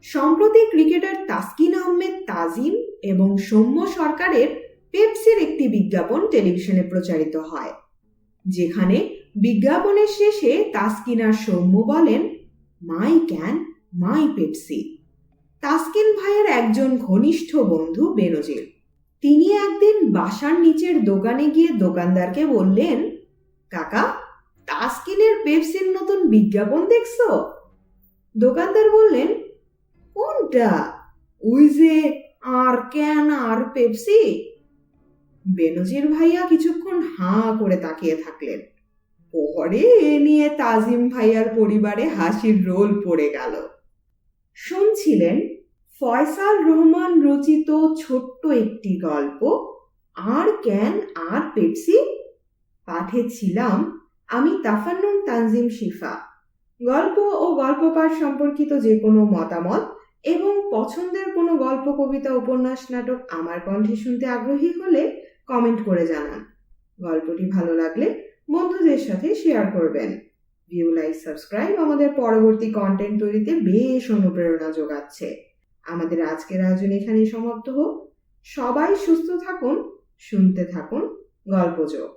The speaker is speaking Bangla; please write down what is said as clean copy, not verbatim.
সম্প্রতি ক্রিকেটার তাসকিন আহমেদ তাজিম এবং সৌম্য সরকারের পেপসির একটি বিজ্ঞাপন টেলিভিশনে প্রচারিত হয়, যেখানে বিজ্ঞাপনের শেষে তাসকিন আর সৌম্য বলেন, মাই ক্যান মাই পেপসি। তাসকিন ভাইয়ের একজন ঘনিষ্ঠ বন্ধু বেনজির, তিনি একদিন বাসার নিচের দোকানে গিয়ে দোকানদারকে বললেন, কাকা, তাসকিনের পেপসির নতুন বিজ্ঞাপন দেখছো? দোকানদার বললেন, কোনটা? ওই যে আর ক্যান আর পেপসি। বেনজির ভাইয়া কিছুক্ষণ হাঁ করে তাকিয়ে থাকলেন। পরে এ নিয়ে তাজিম ভাইয়ার পরিবারে হাসির রোল পড়ে গেল। শুনছিলেন ফয়সাল রহমান রচিত ছোট্ট একটি গল্প, আর ক্যান আর পেপসি। পাঠে ছিলাম আমি তাফান্নুম তানজিম শিফা। গল্প ও গল্প পাঠ সম্পর্কিত যে কোনো মতামত এবং পছন্দের কোনো গল্প, কবিতা, উপন্যাস, নাটক আমার কণ্ঠে শুনতে আগ্রহী হলে কমেন্ট করে জানান। গল্পটি ভালো লাগলে বন্ধুদের সাথে শেয়ার করবেন। ভিউ, লাইক, সাবস্ক্রাইব আমাদের পরবর্তী কন্টেন্ট তৈরিতে বেশ অনুপ্রেরণা যোগাচ্ছে। আমাদের আজকের আয়োজন এখানেই সমাপ্ত হোক। সবাই সুস্থ থাকুন, শুনতে থাকুন গল্পযোগ।